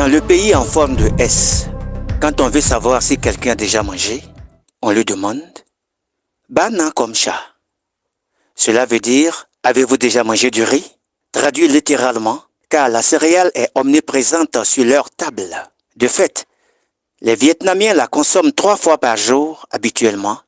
Dans le pays en forme de S, quand on veut savoir si quelqu'un a déjà mangé, on lui demande « Bana comme chat ». Cela veut dire « Avez-vous déjà mangé du riz ?» Traduit littéralement, car la céréale est omniprésente sur leur table. De fait, les Vietnamiens la consomment 3 fois par jour habituellement,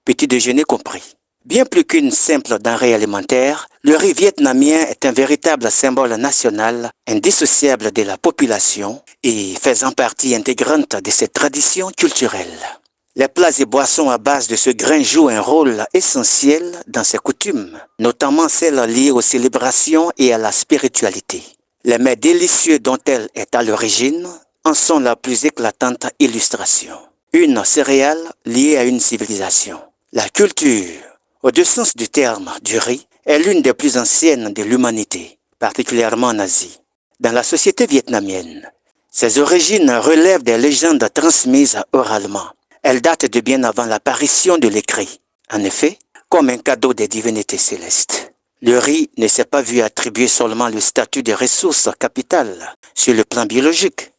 petit déjeuner compris. Bien plus qu'une simple denrée alimentaire, le riz vietnamien est un véritable symbole national, indissociable de la population et faisant partie intégrante de ses traditions culturelles. Les plats et boissons à base de ce grain jouent un rôle essentiel dans ses coutumes, notamment celles liées aux célébrations et à la spiritualité. Les mets délicieux dont elle est à l'origine en sont la plus éclatante illustration. Une céréale liée à une civilisation. La culture, au deux sens du terme du riz, est l'une des plus anciennes de l'humanité, particulièrement en Asie. Dans la société vietnamienne, ses origines relèvent des légendes transmises oralement. Elles datent de bien avant l'apparition de l'écrit. En effet, comme un cadeau des divinités célestes. Le riz ne s'est pas vu attribuer seulement le statut de ressource capitale sur le plan biologique,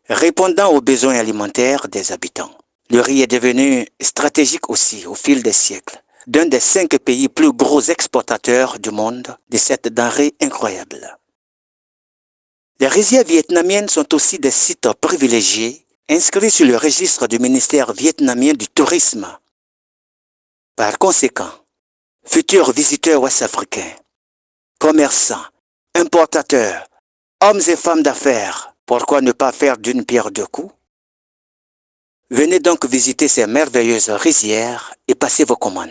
répondant aux besoins alimentaires des habitants. Le riz est devenu stratégique aussi au fil des siècles, d'un des 5 pays plus gros exportateurs du monde de cette denrée incroyable. Les rizières vietnamiennes sont aussi des sites privilégiés inscrits sur le registre du ministère vietnamien du tourisme. Par conséquent, futurs visiteurs ouest-africains, commerçants, importateurs, hommes et femmes d'affaires, pourquoi ne pas faire d'une pierre deux coups? Venez donc visiter ces merveilleuses rizières et passez vos commandes.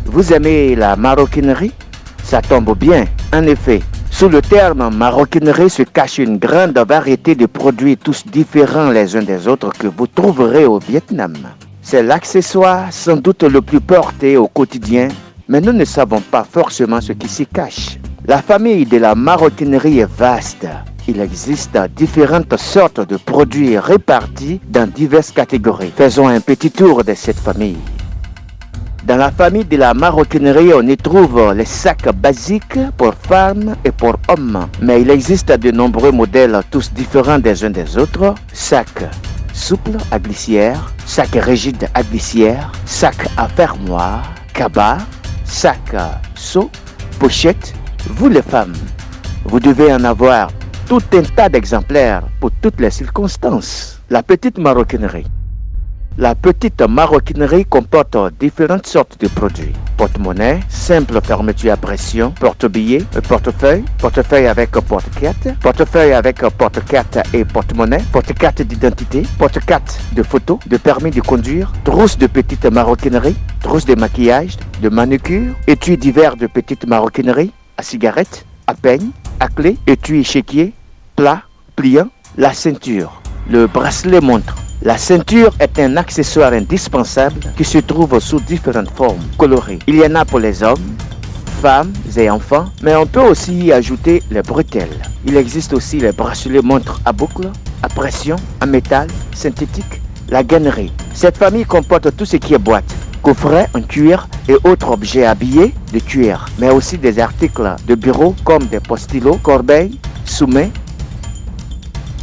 Vous aimez la maroquinerie? Ça tombe bien, en effet. Sous le terme maroquinerie se cache une grande variété de produits tous différents les uns des autres que vous trouverez au Vietnam. C'est l'accessoire sans doute le plus porté au quotidien, mais nous ne savons pas forcément ce qui s'y cache. La famille de la maroquinerie est vaste. Il existe différentes sortes de produits répartis dans diverses catégories. Faisons un petit tour de cette famille. Dans la famille de la maroquinerie, on y trouve les sacs basiques pour femmes et pour hommes. Mais il existe de nombreux modèles, tous différents des uns des autres. Sacs souples à glissière, sacs rigides à glissière, sacs à fermoir, cabas, sacs seaux, pochettes. Vous les femmes, vous devez en avoir tout un tas d'exemplaires pour toutes les circonstances. La petite maroquinerie. La petite maroquinerie comporte différentes sortes de produits. Porte-monnaie, simple fermeture à pression, porte-billets, portefeuille avec porte-carte avec porte-carte et porte-monnaie, porte-carte d'identité, porte-carte de photo, de permis de conduire, trousse de petite maroquinerie, trousse de maquillage, de manucure, étui divers de petite maroquinerie, à cigarette, à peigne, à clé, étui échiquier, plat, pliant, la ceinture, le bracelet montre. La ceinture est un accessoire indispensable qui se trouve sous différentes formes colorées. Il y en a pour les hommes, femmes et enfants, mais on peut aussi y ajouter les bretelles. Il existe aussi les bracelets montres à boucle, à pression, à métal, synthétique, la gannerie. Cette famille comporte tout ce qui est boîte, coffret en cuir et autres objets habillés de cuir, mais aussi des articles de bureau comme des post-stylos, corbeilles, soumets,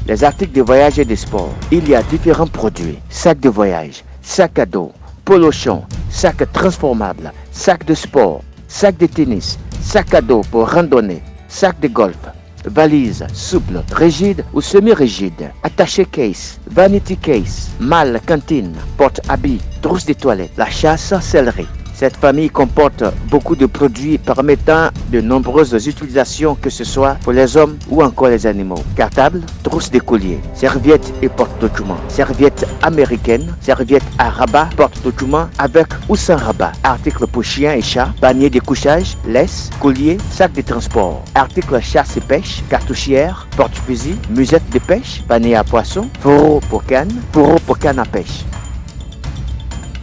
les articles de voyage et de sport. Il y a différents produits. Sacs de voyage, sacs à dos, polochon, sacs transformables, sacs de sport, sacs de tennis, sacs à dos pour randonnée, sacs de golf, valises souples, rigides ou semi-rigides, attaché case, vanity case, malle cantine, porte-habits, trousse de toilette, la chasse céleri. Cette famille comporte beaucoup de produits permettant de nombreuses utilisations, que ce soit pour les hommes ou encore les animaux. Cartable, trousse d'écolier, serviettes et porte-documents, serviettes américaines, serviettes à rabat, porte-documents avec ou sans rabat, articles pour chiens et chats, panier de couchage, laisse, collier, sac de transport, articles chasse et pêche, cartouchière, porte-fusil, musette de pêche, panier à poisson, fourreau pour canne à pêche.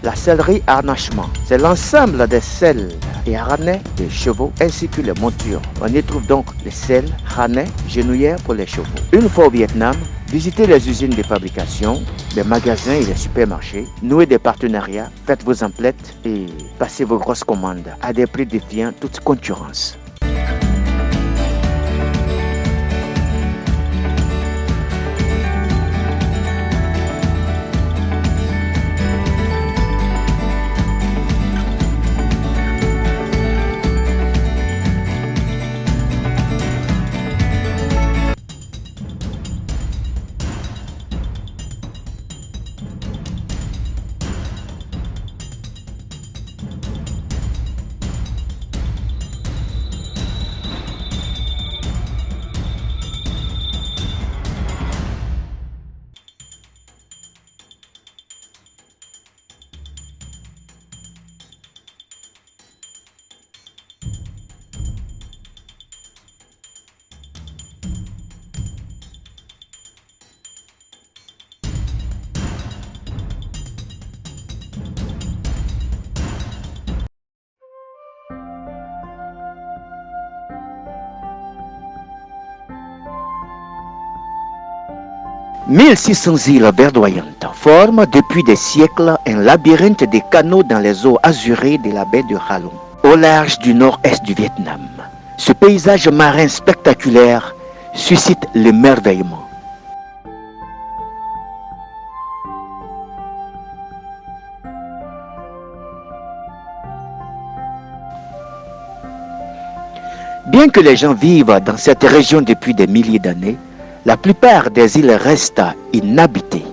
La sellerie harnachement, c'est l'ensemble des selles et harnais des chevaux ainsi que les montures. On y trouve donc les selles, harnais, genouillères pour les chevaux. Une fois au Vietnam, visitez les usines de fabrication, les magasins et les supermarchés, nouez des partenariats, faites vos emplettes et passez vos grosses commandes à des prix défiant toute concurrence. « 1600 îles verdoyantes forment depuis des siècles un labyrinthe de canaux dans les eaux azurées de la baie de Halong, au large du nord-est du Vietnam. Ce paysage marin spectaculaire suscite l'émerveillement. Bien que les gens vivent dans cette région depuis des milliers d'années, la plupart des îles restent inhabitées.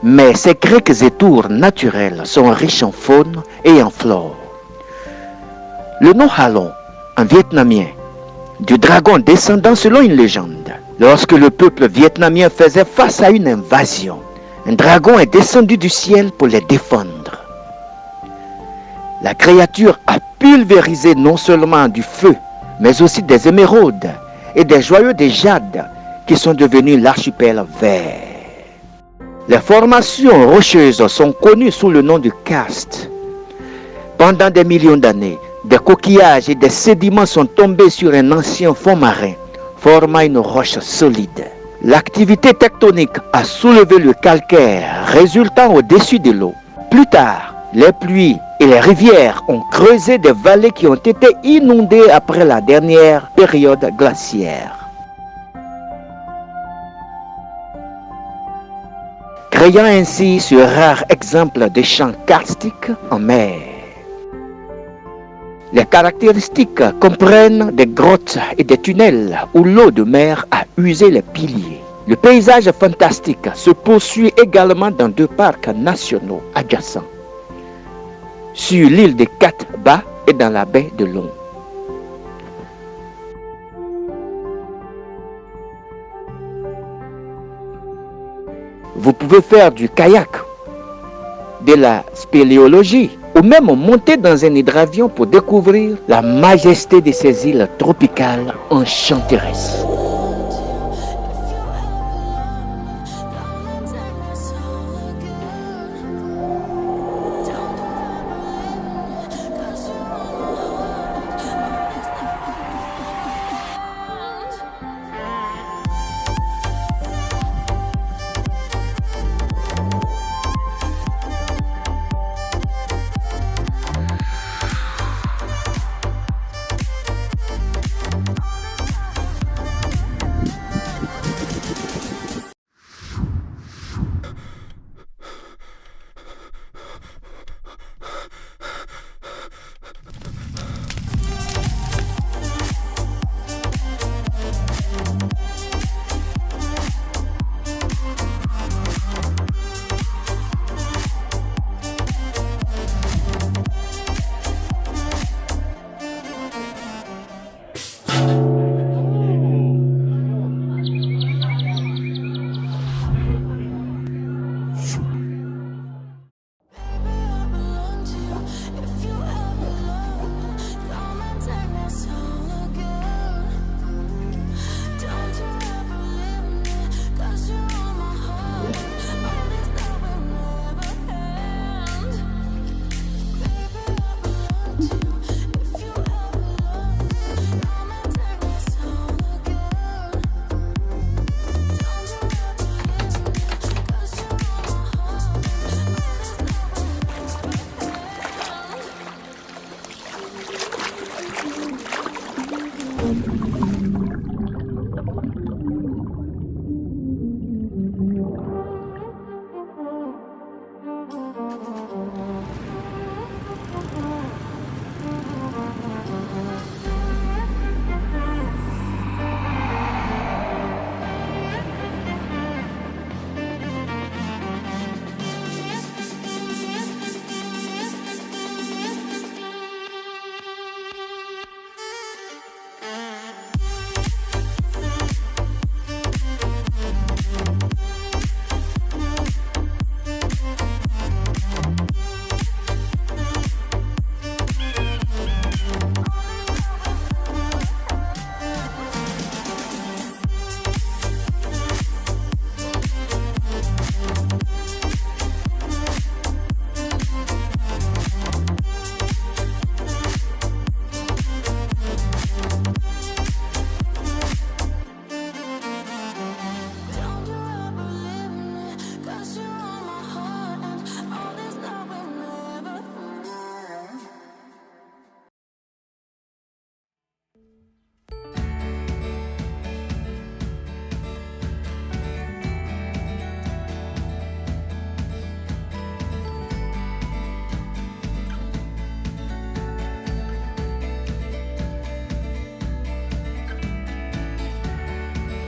Mais ces criques et tours naturels sont riches en faune et en flore. Le nom Halong, en vietnamien, du dragon descendant selon une légende. Lorsque le peuple vietnamien faisait face à une invasion, un dragon est descendu du ciel pour les défendre. La créature a pulvérisé non seulement du feu, mais aussi des émeraudes et des joyaux de jade qui sont devenus l'archipel vert. Les formations rocheuses sont connues sous le nom de karst. Pendant des millions d'années, des coquillages et des sédiments sont tombés sur un ancien fond marin, formant une roche solide. L'activité tectonique a soulevé le calcaire résultant au-dessus de l'eau. Plus tard, les pluies et les rivières ont creusé des vallées qui ont été inondées après la dernière période glaciaire, créant ainsi ce rare exemple de champs karstiques en mer. Les caractéristiques comprennent des grottes et des tunnels où l'eau de mer a usé les piliers. Le paysage fantastique se poursuit également dans 2 parcs nationaux adjacents, sur l'île de Cat Ba et dans la baie de Long. Vous pouvez faire du kayak, de la spéléologie ou même monter dans un hydravion pour découvrir la majesté de ces îles tropicales enchanteresses.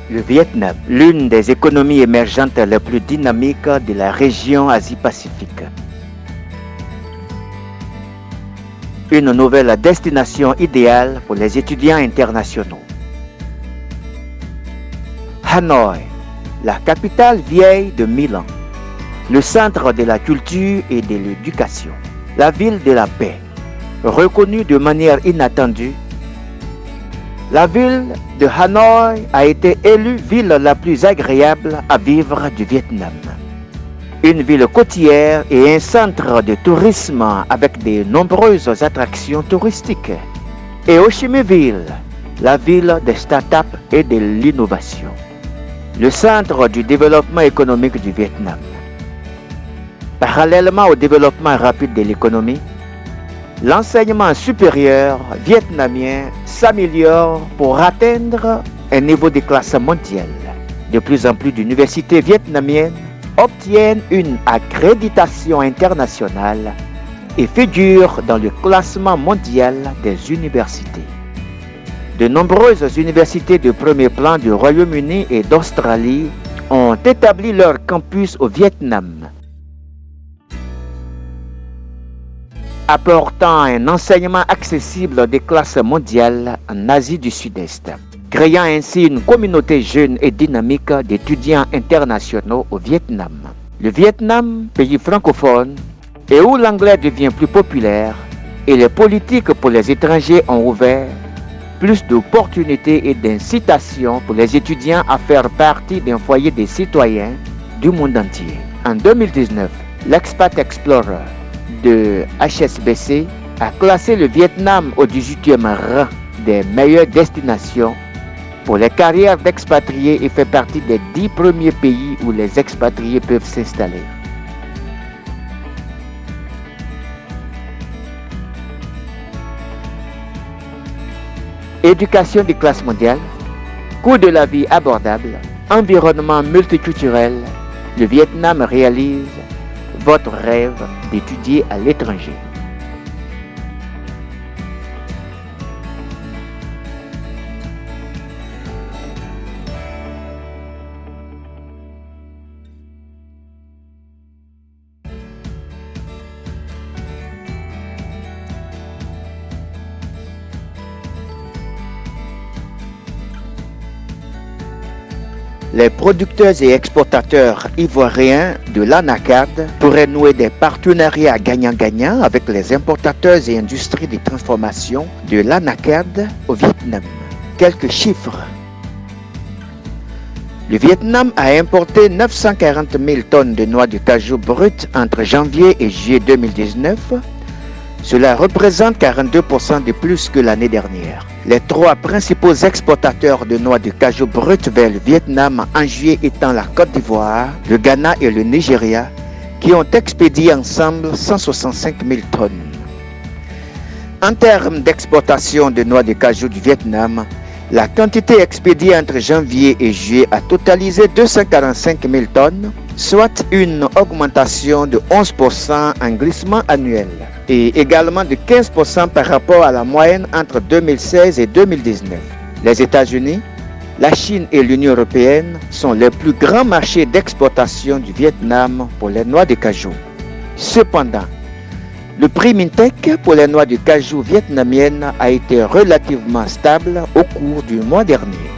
Le Vietnam, l'une des économies émergentes les plus dynamiques de la région Asie-Pacifique. Une nouvelle destination idéale pour les étudiants internationaux. Hanoï, la capitale vieille de 1000 ans, le centre de la culture et de l'éducation, la ville de la paix, reconnue de manière inattendue. La ville de Hanoï a été élue ville la plus agréable à vivre du Vietnam. Une ville côtière et un centre de tourisme avec de nombreuses attractions touristiques. Et Ho Chi Minh Ville, la ville des startups et de l'innovation. Le centre du développement économique du Vietnam. Parallèlement au développement rapide de l'économie, l'enseignement supérieur vietnamien s'améliore pour atteindre un niveau de classe mondial. De plus en plus d'universités vietnamiennes obtiennent une accréditation internationale et figurent dans le classement mondial des universités. De nombreuses universités de premier plan du Royaume-Uni et d'Australie ont établi leur campus au Vietnam, apportant un enseignement accessible des classes mondiales en Asie du Sud-Est, créant ainsi une communauté jeune et dynamique d'étudiants internationaux au Vietnam. Le Vietnam, pays francophone, et où l'anglais devient plus populaire, et les politiques pour les étrangers ont ouvert plus d'opportunités et d'incitations pour les étudiants à faire partie d'un foyer des citoyens du monde entier. En 2019, l'Expat Explorer de HSBC a classé le Vietnam au 18e rang des meilleures destinations pour les carrières d'expatriés et fait partie des 10 premiers pays où les expatriés peuvent s'installer. Éducation de classe mondiale, coût de la vie abordable, environnement multiculturel, le Vietnam réalise votre rêve d'étudier à l'étranger. Les producteurs et exportateurs ivoiriens de l'anacarde pourraient nouer des partenariats gagnant-gagnant avec les importateurs et industries de transformation de l'anacarde au Vietnam. Quelques chiffres. Le Vietnam a importé 940 000 tonnes de noix de cajou brutes entre janvier et juillet 2019. Cela représente 42% de plus que l'année dernière. Les trois principaux exportateurs de noix de cajou brutes vers le Vietnam en juillet étant la Côte d'Ivoire, le Ghana et le Nigeria, qui ont expédié ensemble 165 000 tonnes. En termes d'exportation de noix de cajou du Vietnam, la quantité expédiée entre janvier et juillet a totalisé 245 000 tonnes, soit une augmentation de 11% en glissement annuel et également de 15% par rapport à la moyenne entre 2016 et 2019. Les États-Unis, la Chine et l'Union européenne sont les plus grands marchés d'exportation du Vietnam pour les noix de cajou. Cependant, le prix Mintec pour les noix de cajou vietnamiennes a été relativement stable au cours du mois dernier.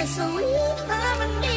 sweet harmony.